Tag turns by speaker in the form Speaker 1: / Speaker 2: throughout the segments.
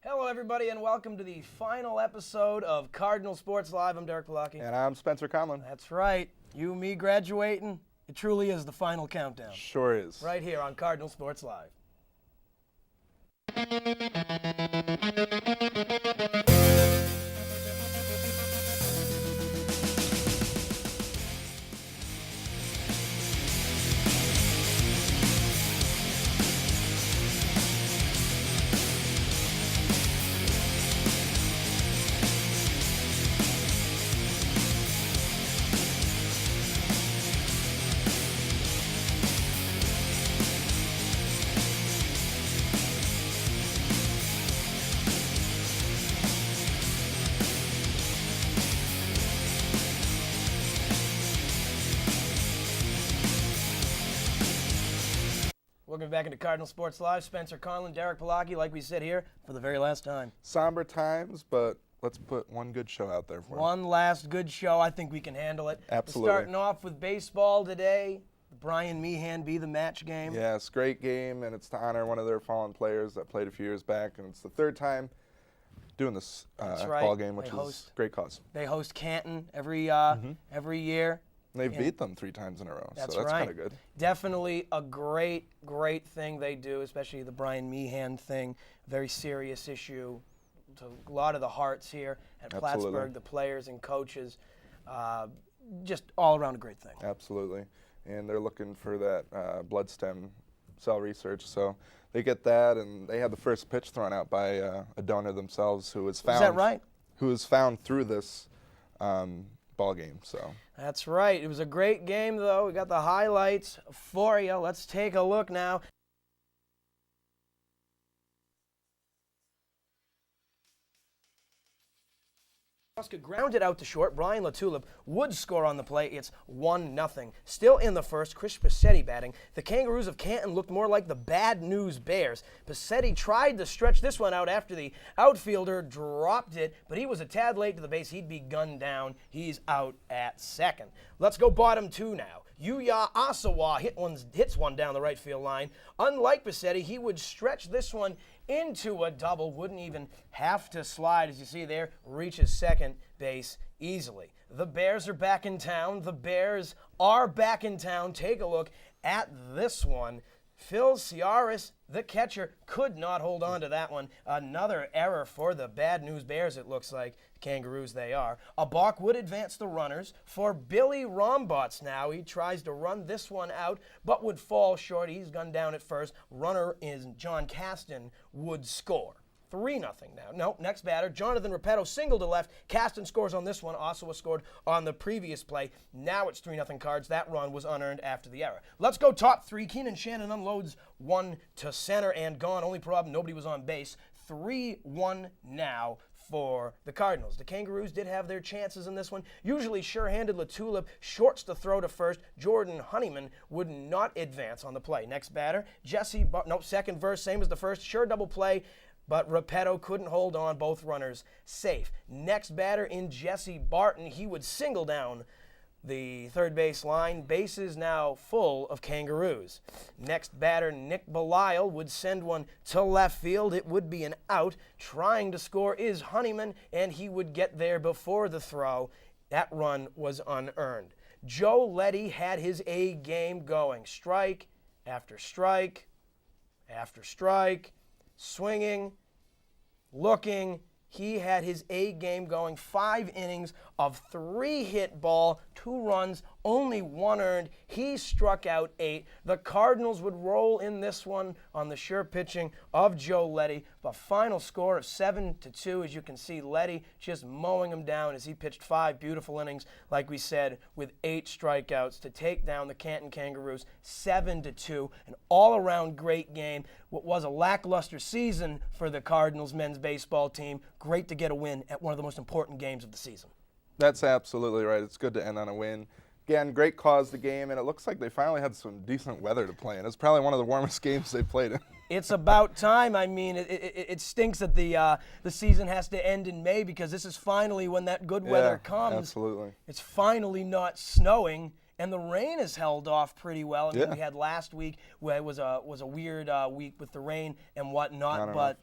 Speaker 1: Hello, everybody, and welcome to the final episode of Cardinal Sports Live. I'm Derek Palaki.
Speaker 2: And I'm Spencer Conlon.
Speaker 1: That's right. You and me graduating. It truly is the final countdown.
Speaker 2: Sure is.
Speaker 1: Right here on Cardinal Sports Live. Welcome back into Cardinal Sports Live. Spencer Conlon, Derek Palaki, like we said here, for the very last time.
Speaker 2: Somber times, but let's put one good show out there for them.
Speaker 1: One last good show. I think we can handle it.
Speaker 2: Absolutely.
Speaker 1: We're starting off with baseball today. The Brian Meehan Be the Match game.
Speaker 2: Yes, great game, and it's to honor one of their fallen players that played a few years back, and it's the third time doing this ball game, which is a great cause.
Speaker 1: They host Canton every year.
Speaker 2: They've beat them 3 times in a row,
Speaker 1: That's
Speaker 2: so that's
Speaker 1: right.
Speaker 2: kind of good.
Speaker 1: Definitely a great thing they do, especially the Brian Meehan thing. Very serious issue to a lot of the hearts here at
Speaker 2: Absolutely.
Speaker 1: Plattsburgh, the players and coaches. Just all around a great thing.
Speaker 2: Absolutely. And they're looking for that blood stem cell research, so they get that, and they had the first pitch thrown out by a donor themselves who was found.
Speaker 1: Is that right?
Speaker 2: Who was found through this ball game, so.
Speaker 1: That's right. It was a great game, though. We got the highlights for you. Let's take a look now. Grounded out to short. Brian LaTulip would score on the play. It's 1-0. Still in the first, Chris Passetti batting. The Kangaroos of Canton looked more like the Bad News Bears. Passetti tried to stretch this one out after the outfielder dropped it, but he was a tad late to the base. He'd be gunned down. He's out at second. Let's go bottom 2 now. Yuya Asawa hits one down the right field line. Unlike Passetti, he would stretch this one into a double, wouldn't even have to slide, as you see there, reaches second base easily. The Bears are back in town. The Bears are back in town. Take a look at this one. Phil Ciaris, the catcher, could not hold on to that one. Another error for the Bad News Bears, it looks like. Kangaroos they are. A balk would advance the runners for Billy Rombots now. He tries to run this one out, but would fall short. He's gunned down at first. Runner is John Caston would score. 3-0 now. No, next batter, Jonathan Repetto, single to left. Caston scores on this one. Osawa scored on the previous play. Now it's 3-0 Cards. That run was unearned after the error. Let's go top 3. Keenan Shannon unloads one to center and gone. Only problem, nobody was on base. 3-1 now for the Cardinals. The Kangaroos did have their chances in this one. Usually sure-handed LaTulip shorts the throw to first. Jordan Honeyman would not advance on the play. Next batter, second verse, same as the first. Sure double play, but Repetto couldn't hold on. Both runners safe. Next batter in Jesse Barton. He would single down the third base line. Bases now full of Kangaroos. Next batter, Nick Belisle, would send one to left field. It would be an out. Trying to score is Honeyman, and he would get there before the throw. That run was unearned. Joe Letty had his A game going. Strike after strike after strike. Swinging, looking. He had his A game going. 5 innings of 3 hit ball, 2 runs, only 1 earned. He struck out 8. The Cardinals would roll in this one on the sure pitching of Joe Letty. The final score of 7-2. As you can see, Letty just mowing him down as he pitched 5 beautiful innings, like we said, with 8 strikeouts to take down the Canton Kangaroos 7-2. An all-around great game. What was a lackluster season for the Cardinals men's baseball team. Great to get a win at one of the most important games of the season.
Speaker 2: That's absolutely right. It's good to end on a win. Again, great cause the game, and it looks like they finally had some decent weather to play in. It's probably one of the warmest games they've played in.
Speaker 1: It's about time. I mean, it stinks that the season has to end in May, because this is finally when that good weather comes.
Speaker 2: Absolutely.
Speaker 1: It's finally not snowing, and the rain has held off pretty well. I mean,
Speaker 2: Yeah.
Speaker 1: we had last week where it was a weird week with the rain and whatnot, but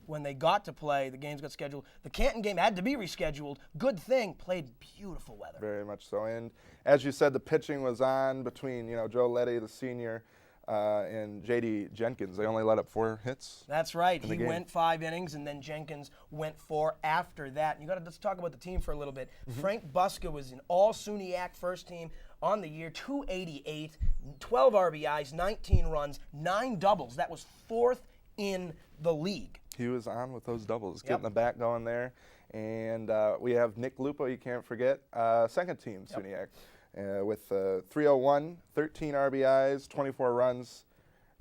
Speaker 1: when they got to play, the games got scheduled. The Canton game had to be rescheduled. Good thing, played beautiful weather.
Speaker 2: Very much so. And as you said, the pitching was on between, Joe Letty, the senior, and J.D. Jenkins. They only let up 4 hits.
Speaker 1: That's right. He
Speaker 2: game.
Speaker 1: went 5 innings, and then Jenkins went 4 after that. And let's talk about the team for a little bit. Frank Buska was an all-SUNYAC first team on the year, 288, 12 RBIs, 19 runs, 9 doubles. That was 4th in the league.
Speaker 2: He was on with those doubles, getting the bat going there. And we have Nick Lupo, you can't forget, second team SUNYAC. With 301, 13 RBIs, 24 runs,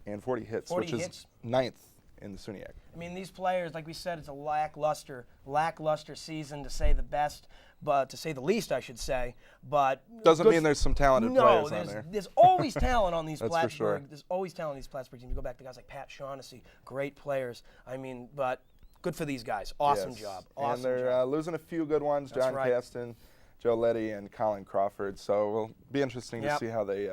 Speaker 2: and 40 hits, which is 9th in the SUNYAC.
Speaker 1: I mean, these players, like we said, it's a lackluster season to say the least, I should say. But
Speaker 2: doesn't mean there's some talented players on there.
Speaker 1: There's always talent on these
Speaker 2: That's
Speaker 1: Plattsburgh.
Speaker 2: for sure.
Speaker 1: There's always talent on these Plattsburgh teams. You go back to guys like Pat Shaughnessy, great players. I mean, but good for these guys. Awesome job. Awesome
Speaker 2: and they're losing a few good ones.
Speaker 1: That's
Speaker 2: John
Speaker 1: right.
Speaker 2: Caston, Joe Letty, and Colin Crawford. So it'll be interesting to see how they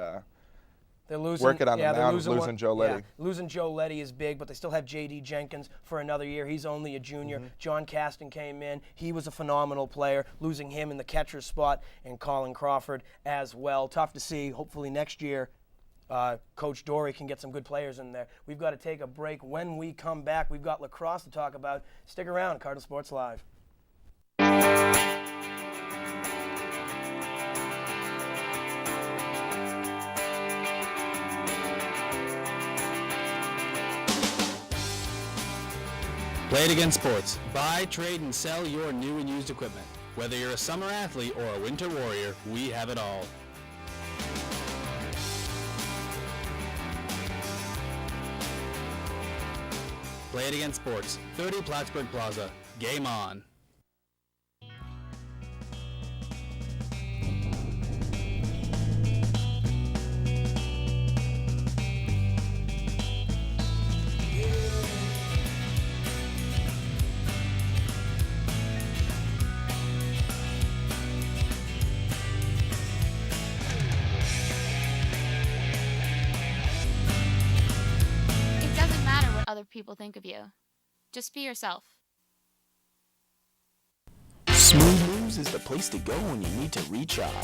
Speaker 1: they're losing,
Speaker 2: work it on the mound, losing Joe Letty.
Speaker 1: Yeah, losing Joe Letty is big, but they still have J.D. Jenkins for another year. He's only a junior. John Caston came in. He was a phenomenal player. Losing him in the catcher's spot, and Colin Crawford as well. Tough to see. Hopefully next year Coach Dory can get some good players in there. We've got to take a break. When we come back, we've got lacrosse to talk about. Stick around, Cardinal Sports Live.
Speaker 3: Play It Again Sports. Buy, trade, and sell your new and used equipment. Whether you're a summer athlete or a winter warrior, we have it all. Play It Again Sports, 30 Plattsburgh Plaza. Game on.
Speaker 4: Other people think of you. Just be yourself.
Speaker 5: Smooth Moves is the place to go when you need to recharge.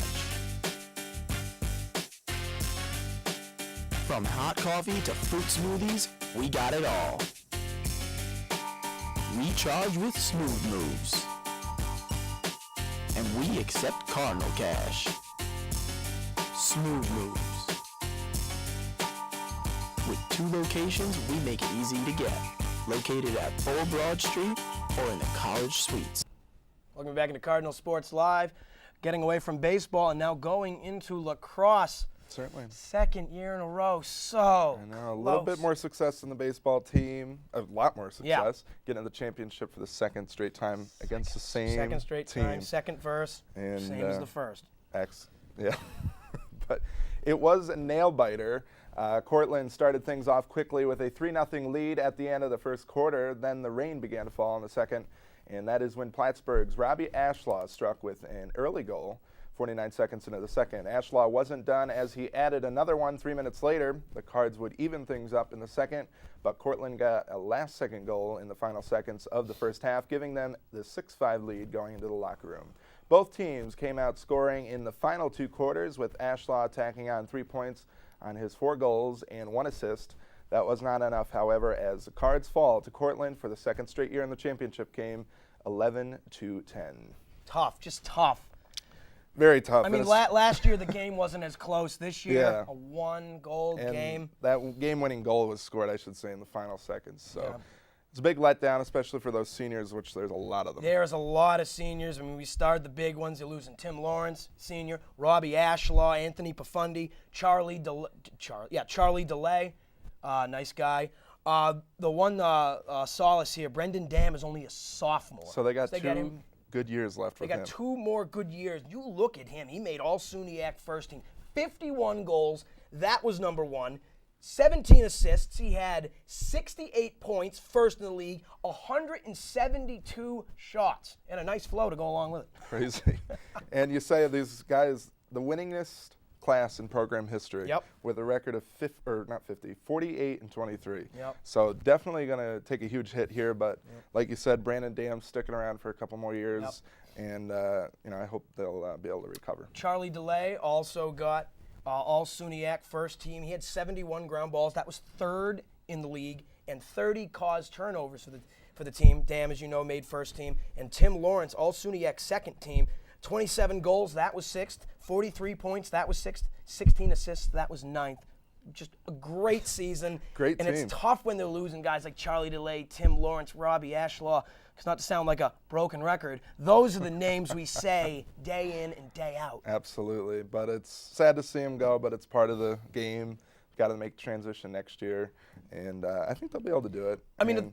Speaker 5: From hot coffee to fruit smoothies, we got it all. Recharge with Smooth Moves. And we accept Cardinal Cash. Smooth Moves. With 2 locations, we make it easy to get. Located at Old Broad Street or in the College Suites.
Speaker 1: Welcome back into Cardinal Sports Live. Getting away from baseball and now going into lacrosse.
Speaker 2: Certainly.
Speaker 1: Second year in a row. So
Speaker 2: I know, a little bit more success than the baseball team. A lot more success. Getting to the championship for the second straight time against the same
Speaker 1: second straight
Speaker 2: team.
Speaker 1: time, second verse,
Speaker 2: And,
Speaker 1: same as the first.
Speaker 2: Yeah. But it was a nail-biter. Cortland started things off quickly with a 3-0 lead at the end of the first quarter. Then the rain began to fall in the second, and that is when Plattsburgh's Robbie Ashlaw struck with an early goal 49 seconds into the second. Ashlaw wasn't done as he added another one 3 minutes later. The Cards would even things up in the second, but Cortland got a last-second goal in the final seconds of the first half, giving them the 6-5 lead going into the locker room. Both teams came out scoring in the final 2 quarters, with Ashlaw tacking on 3 points on his 4 goals and 1 assist. That was not enough, however, as the Cards fall to Cortland for the second straight year in the championship game, 11-10.
Speaker 1: Tough, just tough.
Speaker 2: Very tough.
Speaker 1: I mean, last year the game wasn't as close. This year, a 1-goal
Speaker 2: and
Speaker 1: game.
Speaker 2: That game-winning goal was scored, I should say, in the final seconds. So it's a big letdown, especially for those seniors, which there's a lot of them.
Speaker 1: There's a lot of seniors. I mean, we started the big ones. You're losing Tim Lawrence, senior, Robbie Ashlaw, Anthony Pafundi, Charlie DeLay, nice guy. The one solace here, Brendan Dam is only a sophomore.
Speaker 2: So they got 2 good years left with him.
Speaker 1: They got 2 more good years. You look at him. He made all SUNYAC first team. 51 goals. That was number 1. 17 assists. He had 68 points, first in the league, 172 shots, and a nice flow to go along with it.
Speaker 2: Crazy. And you say these guys, the winningest class in program history.
Speaker 1: Yep.
Speaker 2: With a record of 48-23.
Speaker 1: Yep.
Speaker 2: So definitely going to take a huge hit here, but like you said, Brandon Dam's sticking around for a couple more years.
Speaker 1: Yep.
Speaker 2: And, I hope they'll be able to recover.
Speaker 1: Charlie DeLay also got all SUNYAC first team. He had 71 ground balls. That was third in the league, and 30 caused turnovers for the team. Dam, as you know, made first team. And Tim Lawrence, all SUNYAC second team. 27 goals, that was sixth. 43 points, that was sixth. 16 assists, that was ninth. Just a great season.
Speaker 2: Great
Speaker 1: and
Speaker 2: team.
Speaker 1: It's tough when they're losing guys like Charlie DeLay, Tim Lawrence, Robbie Ashlaw. It's not to sound like a broken record. Those are the names we say day in and day out.
Speaker 2: Absolutely, but it's sad to see him go, but it's part of the game. Got to make the transition next year, and I think they'll be able to do it.
Speaker 1: I mean,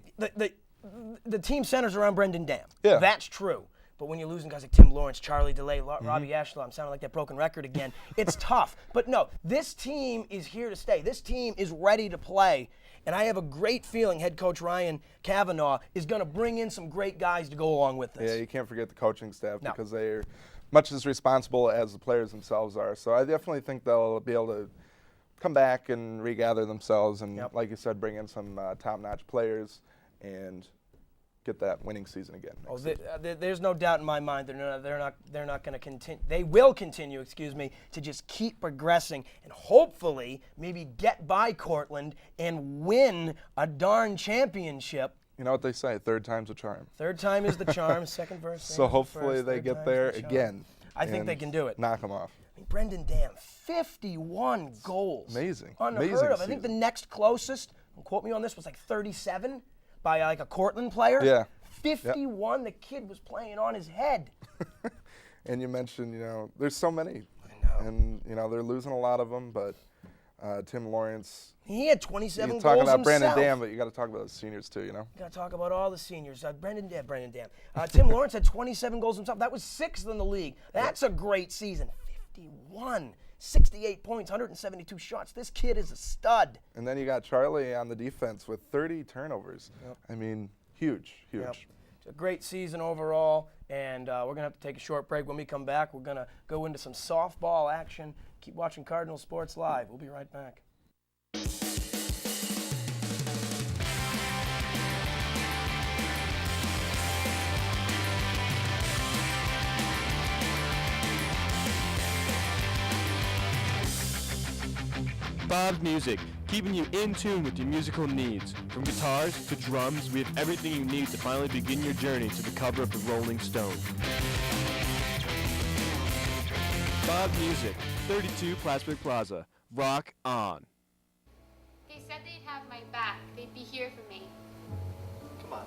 Speaker 1: the team centers around Brendan Dam.
Speaker 2: Yeah.
Speaker 1: That's true. But when you're losing guys like Tim Lawrence, Charlie DeLay, Robbie Ashlaw, I'm sounding like that broken record again. It's tough. But no, this team is here to stay. This team is ready to play. And I have a great feeling head coach Ryan Kavanaugh is going to bring in some great guys to go along with this.
Speaker 2: Yeah, you can't forget the coaching staff
Speaker 1: No.
Speaker 2: because they're much as responsible as the players themselves are. So I definitely think they'll be able to come back and regather themselves and, like you said, bring in some top-notch players and get that winning season again.
Speaker 1: Oh, there's no doubt in my mind they're not going to continue. They will continue, to just keep progressing and hopefully maybe get by Cortland and win a darn championship.
Speaker 2: You know what they say, third time's a charm.
Speaker 1: Third time is the charm, second verse.
Speaker 2: So hopefully they get there again.
Speaker 1: I think they can do it.
Speaker 2: Knock them off.
Speaker 1: I mean, Brendan Dam, 51 goals.
Speaker 2: Amazing.
Speaker 1: Unheard
Speaker 2: Amazing
Speaker 1: of. I think the next closest, and quote me on this, was like 37 by like a Cortland player.
Speaker 2: Yeah.
Speaker 1: 51, the kid was playing on his head.
Speaker 2: And you mentioned, there's so many.
Speaker 1: I know.
Speaker 2: And, they're losing a lot of them, but Tim Lawrence.
Speaker 1: He had 27
Speaker 2: You're
Speaker 1: goals
Speaker 2: talking about
Speaker 1: himself.
Speaker 2: Brandon Dam, but you got to talk about the seniors too,
Speaker 1: You got to talk about all the seniors. Brendan Dam. Tim Lawrence had 27 goals himself. That was sixth in the league. That's a great season. 51, 68 points, 172 shots. This kid is a stud.
Speaker 2: And then you got Charlie on the defense with 30 turnovers.
Speaker 1: Yep.
Speaker 2: I mean, huge.
Speaker 1: Yep. It's a great season overall, and we're going to have to take a short break. When we come back, we're going to go into some softball action. Keep watching Cardinal Sports Live. We'll be right back.
Speaker 6: Bob's Music, keeping you in tune with your musical needs. From guitars to drums, we have everything you need to finally begin your journey to the cover of the Rolling Stone. Bob's Music, 32 Plattsburgh Plaza. Rock on.
Speaker 4: They said they'd have my back. They'd be here for me.
Speaker 7: Come on.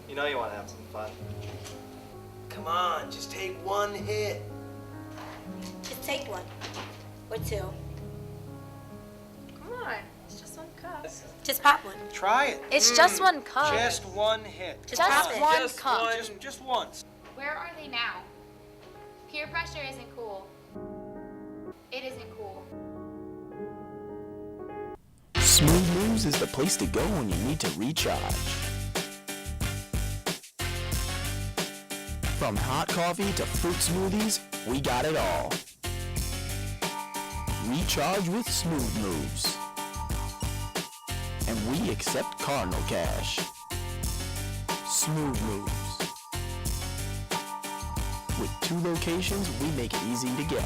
Speaker 7: You know you want to have some fun.
Speaker 1: Come on, just take one hit.
Speaker 8: Just take one. Or two.
Speaker 9: Come on, it's just one cup.
Speaker 8: Just pop one.
Speaker 1: Try it.
Speaker 9: It's just one cup.
Speaker 1: Just one hit.
Speaker 8: Just pop it.
Speaker 9: one cup.
Speaker 1: Just once.
Speaker 4: Where are they now? Peer pressure isn't cool. It isn't cool.
Speaker 5: Smooth Moves is the place to go when you need to recharge. From hot coffee to fruit smoothies, we got it all. Recharge with Smooth Moves. And we accept Cardinal Cash. Smooth Moves. With 2 locations, we make it easy to get.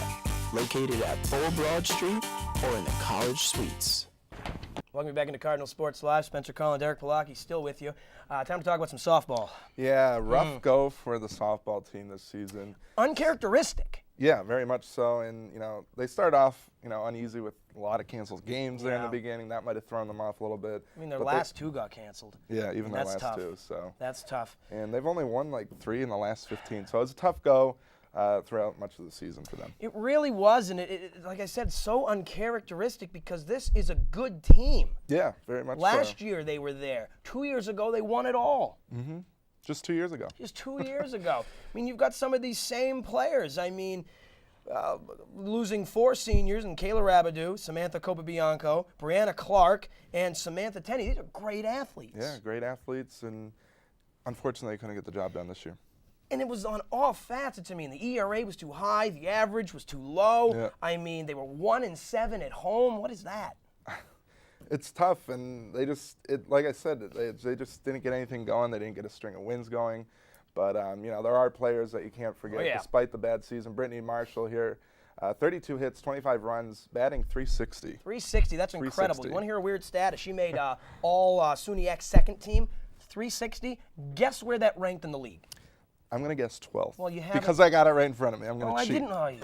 Speaker 5: Located at Old Broad Street or in the College Suites.
Speaker 1: Welcome back into Cardinal Sports Live. Spencer Collin, Derek Palaki still with you. Time to talk about some softball.
Speaker 2: Yeah, rough go for the softball team this season.
Speaker 1: Uncharacteristic.
Speaker 2: Yeah, very much so. And, they start off, uneasy with a lot of canceled games there in the
Speaker 1: Yeah.
Speaker 2: beginning. That might have thrown them ough a little bit.
Speaker 1: I mean, their
Speaker 2: But
Speaker 1: last 2 got canceled.
Speaker 2: Yeah, even their
Speaker 1: That's
Speaker 2: last
Speaker 1: tough.
Speaker 2: 2. So.
Speaker 1: That's tough.
Speaker 2: And they've only won like 3 in the last 15. So it was a tough go throughout much of the season for them.
Speaker 1: It really was, and it like I said, so uncharacteristic because this is a good team.
Speaker 2: Yeah, very much
Speaker 1: Last
Speaker 2: so.
Speaker 1: year they were there. 2 years ago they won it all.
Speaker 2: Just 2 years ago.
Speaker 1: Just 2 years ago. I mean, you've got some of these same players. I mean, losing 4 seniors in Kayla Rabidou, Samantha Copabianco, Brianna Clark, and Samantha Tenney. These are great athletes.
Speaker 2: Yeah, great athletes, and unfortunately they couldn't get the job done this year.
Speaker 1: And it was on all facets. I mean, the ERA was too high, the average was too low.
Speaker 2: Yeah.
Speaker 1: I mean, they were 1-7 at home. What is that?
Speaker 2: It's tough, and they just, like I said, they just didn't get anything going. They didn't get a string of wins going. But, there are players that you can't forget,
Speaker 1: Oh, yeah.
Speaker 2: despite the bad season. Brittany Marshall here, 32 hits, 25 runs, batting .360.
Speaker 1: 360, that's incredible.
Speaker 2: 360.
Speaker 1: You want to hear a weird stat? She made all SUNYX second team, 360. Guess where that ranked in the league?
Speaker 2: I'm going to guess 12th.
Speaker 1: Well, you haven't.
Speaker 2: Because I got it right in front of me. I'm going
Speaker 1: Oh,
Speaker 2: to
Speaker 1: I
Speaker 2: cheat.
Speaker 1: didn't know you.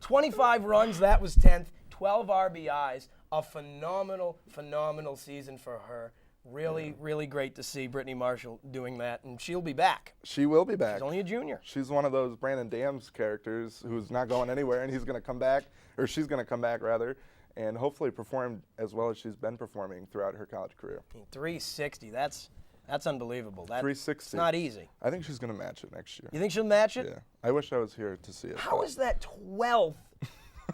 Speaker 1: 25 runs, that was 10th. 12 RBIs. A phenomenal season for her. Really, really great to see Brittany Marshall doing that, and she'll be back.
Speaker 2: She will be back.
Speaker 1: She's only a junior.
Speaker 2: She's one of those Brandon Dams characters who's not going anywhere, and he's going to come back, or she's going to come back rather, and hopefully perform as well as she's been performing throughout her college career.
Speaker 1: 360, that's unbelievable.
Speaker 2: 360.
Speaker 1: It's not easy.
Speaker 2: I think she's going to match it next year.
Speaker 1: You think she'll match it?
Speaker 2: Yeah. I wish I was here to see it.
Speaker 1: How
Speaker 2: but
Speaker 1: is that 12th?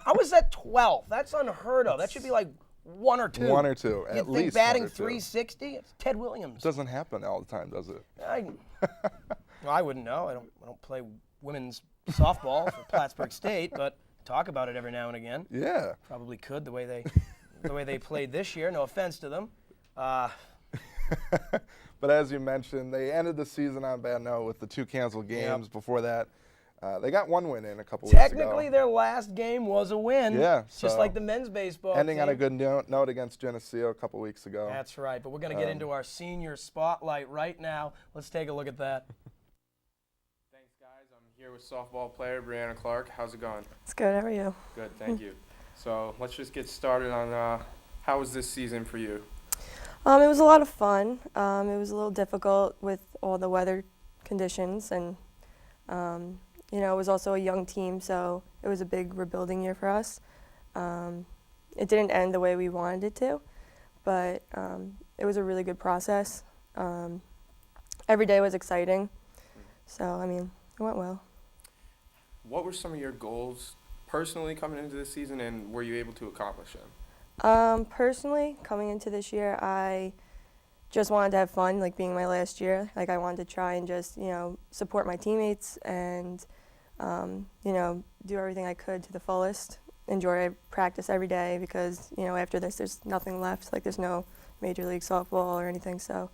Speaker 1: How is that 12th? That's unheard of. That should be like 1 or 2.
Speaker 2: 1 or 2,
Speaker 1: You
Speaker 2: at
Speaker 1: think
Speaker 2: least
Speaker 1: batting
Speaker 2: 1 or 2.
Speaker 1: 360? It's Ted Williams.
Speaker 2: It doesn't happen all the time, does it?
Speaker 1: Well, I wouldn't know. I don't play women's softball for Plattsburgh State, but talk about it every now and again.
Speaker 2: Yeah.
Speaker 1: Probably could the way they played this year. No offense to them.
Speaker 2: But as you mentioned, they ended the season on a bad note with the 2 canceled games.
Speaker 1: Yep.
Speaker 2: Before that, they got 1 win in a couple weeks ago.
Speaker 1: Technically, their last game was a win.
Speaker 2: Yeah,
Speaker 1: Just
Speaker 2: so
Speaker 1: like the men's baseball
Speaker 2: ending on a
Speaker 1: team.
Speaker 2: good note against Geneseo a couple weeks ago.
Speaker 1: That's right. But we're going to get into our senior spotlight right now. Let's take a look at that.
Speaker 10: Thanks, guys. I'm here with softball player Brianna Clark. How's it going?
Speaker 9: It's good. How are you?
Speaker 10: Good, thank you. So let's just get started on how was this season for you?
Speaker 9: It was a lot of fun. It was a little difficult with all the weather conditions, and it was also a young team, so it was a big rebuilding year for us. It didn't end the way we wanted it to, but it was a really good process. Every day was exciting, so it went well.
Speaker 10: What were some of your goals personally coming into this season, and were you able to accomplish them?
Speaker 9: Personally, coming into this year, I just wanted to have fun, like being my last year. Like I wanted to try and just, support my teammates and, do everything I could to the fullest. Enjoy practice every day because, after this there's nothing left. Like there's no Major League Softball or anything. So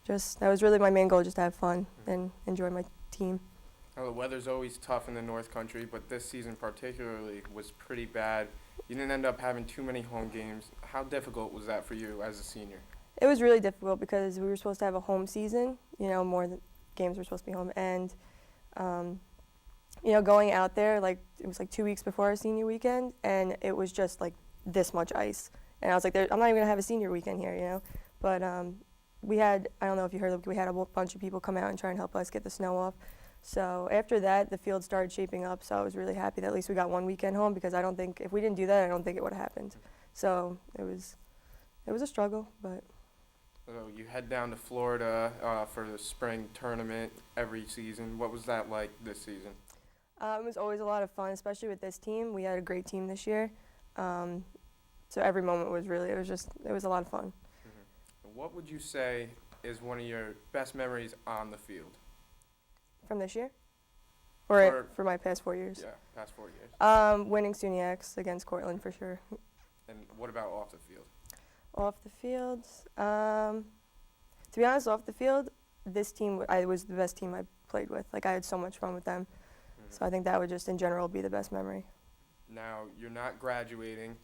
Speaker 9: that was really my main goal, just to have fun and enjoy my team.
Speaker 10: Now, the weather's always tough in the North Country, but this season particularly was pretty bad. You didn't end up having too many home games. How difficult was that for you as a senior?
Speaker 9: It was really difficult because we were supposed to have a home season, more games were supposed to be home. And, going out there, it was 2 weeks before our senior weekend, and it was just this much ice. And I was like, I'm not even going to have a senior weekend here, But we had, I don't know if you heard, we had a bunch of people come out and try and help us get the snow off. So after that, the field started shaping up, so I was really happy that at least we got 1 weekend home, because I don't think, if we didn't do that, I don't think it would have happened. So it was a struggle, but.
Speaker 10: So you head down to Florida for the spring tournament every season. What was that like this season?
Speaker 9: It was always a lot of fun, especially with this team. We had a great team this year. So every moment was really, it was a lot of fun.
Speaker 10: Mm-hmm. What would you say is one of your best memories on the field?
Speaker 9: From this year? Or for my past 4 years?
Speaker 10: Yeah, past 4 years.
Speaker 9: Winning SUNYX against Cortland for sure.
Speaker 10: And what about off the field?
Speaker 9: Off the field, to be honest, off the field, this team, I was the best team I played with. I had so much fun with them. Mm-hmm. So I think that would just in general be the best memory. Now,
Speaker 10: you're not graduating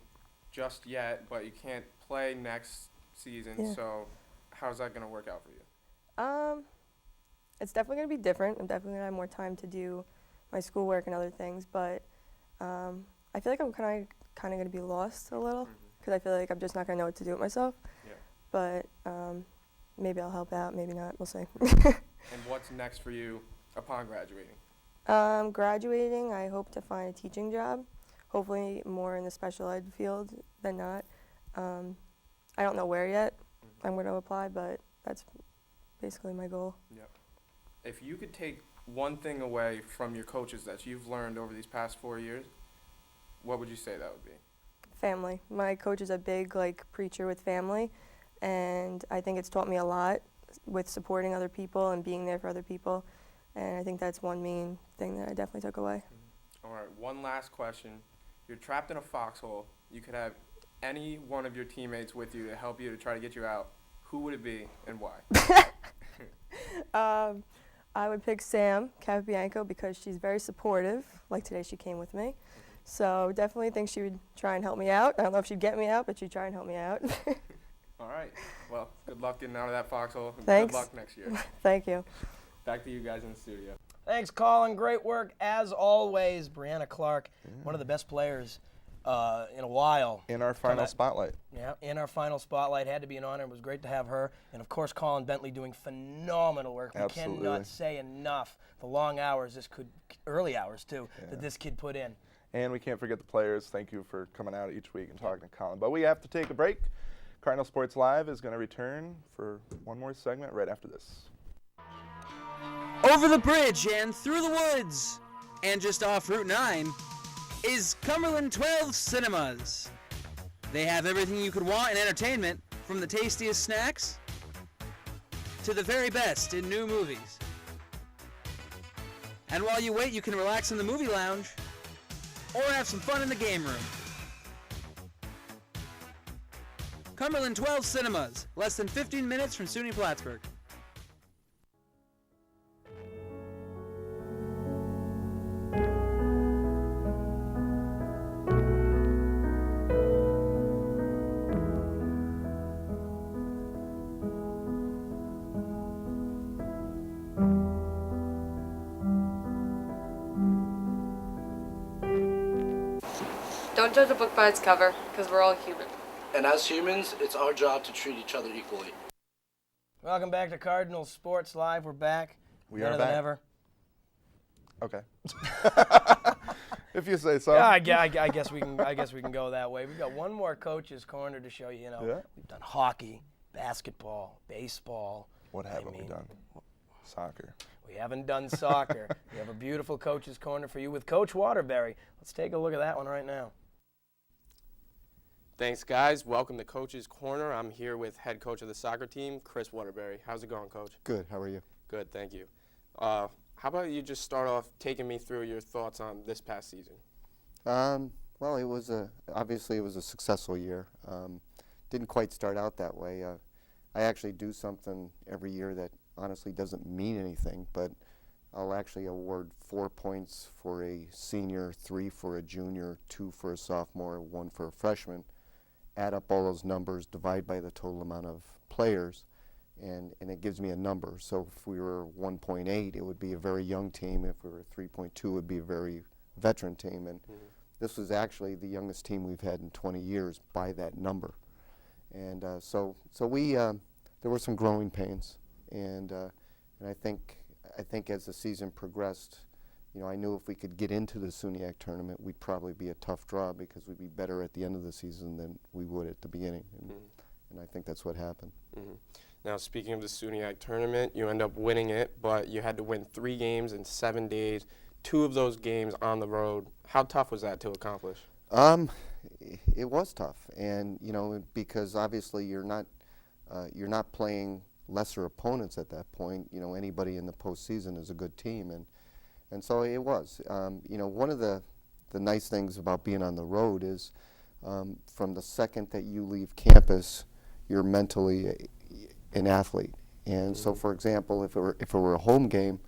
Speaker 10: just yet, but you can't play next season, so how's that going to work out for you?
Speaker 9: It's definitely going to be different. I'm definitely going to have more time to do my schoolwork and other things, but I feel like I'm kind of going to be lost a little, because I feel like I'm just not going to know what to do with myself.
Speaker 10: Yeah.
Speaker 9: But maybe I'll help out, maybe not. We'll see.
Speaker 10: And what's next for you upon graduating?
Speaker 9: Graduating, I hope to find a teaching job, hopefully more in the special ed field than not. I don't know where yet I'm going to apply, but that's basically my goal.
Speaker 10: Yep. If you could take one thing away from your coaches that you've learned over these past 4 years, what would you say that would be?
Speaker 9: Family. My coach is a big preacher with family, and I think it's taught me a lot with supporting other people and being there for other people. And I think that's one main thing that I definitely took away.
Speaker 10: All right, one last question. You're trapped in a foxhole. You could have any one of your teammates with you to help you to try to get you out. Who would it be and why?
Speaker 9: I would pick Sam Capabianco because she's very supportive. Like today, she came with me. So definitely think she would try and help me out. I don't know if she'd get me out, but she'd try and help me out.
Speaker 10: All right. Well, good luck getting out of that foxhole. And
Speaker 9: Thanks.
Speaker 10: Good luck next year.
Speaker 9: Thank you.
Speaker 10: Back to you guys in the studio.
Speaker 1: Thanks, Colin. Great work as always. Brianna Clark, one of the best players in a while.
Speaker 2: In our final spotlight.
Speaker 1: Yeah, in our final spotlight. Had to be an honor. It was great to have her. And, of course, Colin Bentley doing phenomenal work.
Speaker 2: Absolutely.
Speaker 1: We cannot say enough the long hours early hours, too, that this kid put in.
Speaker 2: And we can't forget the players. Thank you for coming out each week and talking to Colin. But we have to take a break. Cardinal Sports Live is going to return for one more segment right after this.
Speaker 3: Over the bridge and through the woods and just off Route 9 is Cumberland 12 Cinemas. They have everything you could want in entertainment, from the tastiest snacks to the very best in new movies. And while you wait, you can relax in the movie lounge or have some fun in the game room. Cumberland 12 Cinemas, less than 15 minutes from SUNY Plattsburgh.
Speaker 11: Don't judge a book by its cover, because we're all human.
Speaker 12: And as humans, it's our job to treat each other equally.
Speaker 1: Welcome back to Cardinal Sports Live. We're back.
Speaker 2: We
Speaker 1: Better
Speaker 2: are
Speaker 1: than
Speaker 2: back.
Speaker 1: ever.
Speaker 2: Okay. If you say so.
Speaker 1: Yeah, I guess we can. I guess we can go that way. We've got one more coach's corner to show you.
Speaker 2: Yeah.
Speaker 1: We've done hockey, basketball, baseball.
Speaker 2: What haven't we done? Soccer.
Speaker 1: We haven't done soccer. We have a beautiful coach's corner for you with Coach Waterbury. Let's take a look at that one right now.
Speaker 10: Thanks, guys. Welcome to Coach's Corner. I'm here with head coach of the soccer team, Chris Waterbury. How's it going, Coach?
Speaker 13: Good. How are you?
Speaker 10: Good, thank you. How about you just start off taking me through your thoughts on this past season?
Speaker 13: Well, it was obviously it was a successful year. Didn't quite start out that way. I actually do something every year that honestly doesn't mean anything, but I'll actually award 4 points for a senior, 3 for a junior, 2 for a sophomore, 1 for a freshman. Add up all those numbers, divide by the total amount of players, and it gives me a number. So if we were 1.8, it would be a very young team. If we were 3.2, it would be a very veteran team. And this was actually the youngest team we've had in 20 years by that number. And so we there were some growing pains, and I think as the season progressed, I knew if we could get into the SUNYAC tournament, we'd probably be a tough draw because we'd be better at the end of the season than we would at the beginning, and I think that's what happened.
Speaker 10: Now, speaking of the SUNYAC tournament, you end up winning it, but you had to win 3 games in 7 days, 2 of those games on the road. How tough was that to accomplish?
Speaker 13: It was tough, and because obviously you're not playing lesser opponents at that point. Anybody in the postseason is a good team, and so it was. One of the nice things about being on the road is from the second that you leave campus, you're mentally an athlete. And so, for example, if it were a home game,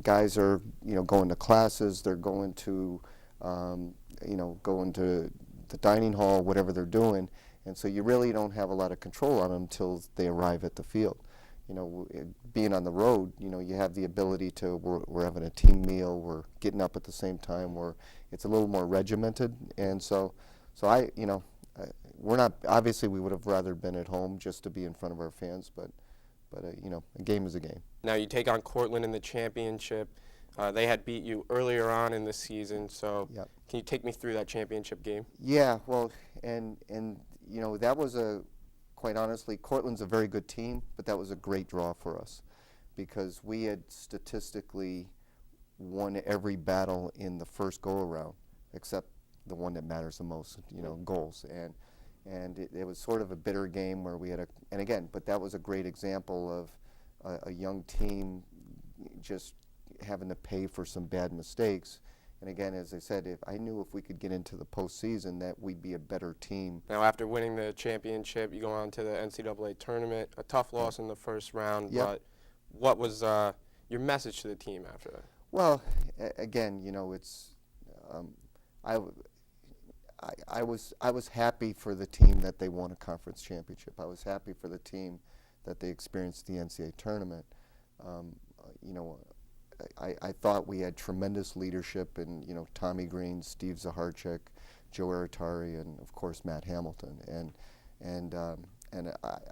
Speaker 13: guys are going to classes, they're going to going to the dining hall, whatever they're doing, and so you really don't have a lot of control on them until they arrive at the field. Being on the road, you have the ability to, we're having a team meal, we're getting up at the same time, it's a little more regimented, and so we're not, obviously we would have rather been at home just to be in front of our fans, but a game is a game.
Speaker 10: Now you take on Cortland in the championship. They had beat you earlier on in the season, so can you take me through that championship game?
Speaker 13: Yeah, well, and that was quite honestly, Cortland's a very good team, but that was a great draw for us because we had statistically won every battle in the first go-around, except the one that matters the most, goals. And it was sort of a bitter game where we had but that was a great example a young team just having to pay for some bad mistakes. And again, as I said, I knew if we could get into the postseason that we'd be a better team.
Speaker 10: Now, after winning the championship, you go on to the NCAA tournament. A tough loss in the first round,
Speaker 13: Yep.
Speaker 10: but what was your message to the team after that?
Speaker 13: Well, again, it's I was happy for the team that they won a conference championship. I was happy for the team that they experienced the NCAA tournament. I thought we had tremendous leadership in Tommy Green, Steve Zaharchik, Joe Aratari, and of course Matt Hamilton. And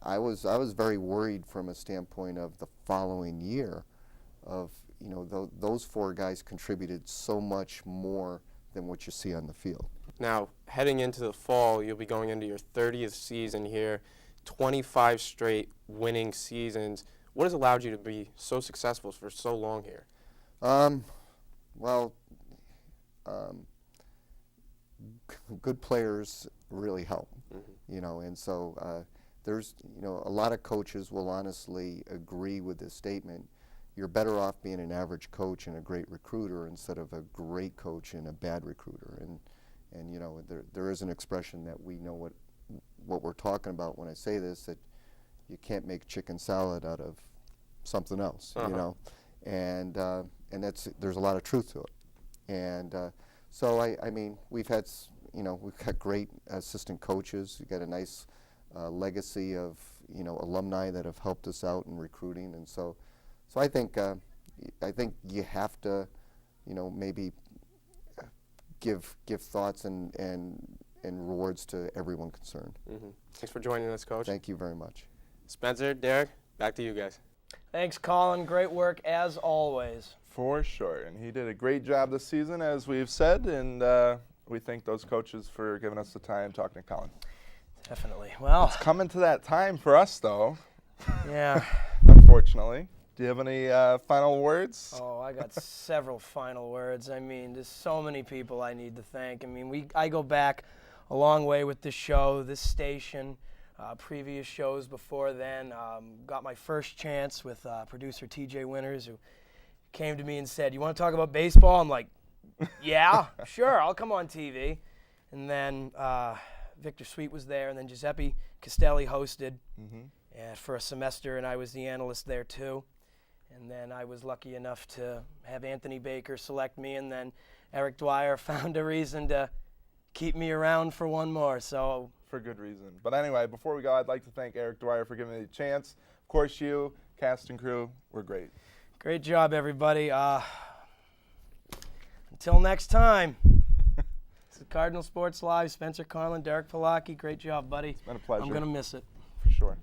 Speaker 13: I was very worried from a standpoint of the following year, of those four guys contributed so much more than what you see on the field.
Speaker 10: Now, heading into the fall, you'll be going into your 30th season here, 25 straight winning seasons. What has allowed you to be so successful for so long here?
Speaker 13: Good players really help, and so there's, a lot of coaches will honestly agree with this statement. You're better off being an average coach and a great recruiter instead of a great coach and a bad recruiter. And there is an expression that we know what we're talking about when I say this, that you can't make chicken salad out of something else, and there's a lot of truth to it. And so I mean, we've got great assistant coaches. We've got a nice legacy of alumni that have helped us out in recruiting, and so I think you have to maybe give thoughts and rewards to everyone concerned.
Speaker 10: Mm-hmm. Thanks for joining us, Coach.
Speaker 13: Thank you very much.
Speaker 10: Spencer, Derek, back to you guys.
Speaker 1: Thanks, Colin. Great work as always.
Speaker 2: For sure, and he did a great job this season, as we've said, and we thank those coaches for giving us the time talking to Colin.
Speaker 1: Definitely. Well,
Speaker 2: it's coming to that time for us, though.
Speaker 1: Yeah.
Speaker 2: Unfortunately. Do you have any final words?
Speaker 1: Oh, I got several final words. I mean, there's so many people I need to thank. I mean, I go back a long way with this show, this station, previous shows before then. Got my first chance with producer TJ Winters, who came to me and said, "You want to talk about baseball?" I'm like, "Yeah, sure, I'll come on TV." And then Victor Sweet was there, and then Giuseppe Castelli hosted for a semester, and I was the analyst there too. And then I was lucky enough to have Anthony Baker select me, and then Eric Dwyer found a reason to keep me around for one more. So
Speaker 2: for good reason. But anyway, before we go, I'd like to thank Eric Dwyer for giving me the chance. Of course, you, cast and crew, were great.
Speaker 1: Great job, everybody. Until next time. It's the Cardinal Sports Live. Spencer Carlin, Derek Palaki. Great job, buddy.
Speaker 2: It's been a pleasure.
Speaker 1: I'm going to miss it.
Speaker 2: For sure.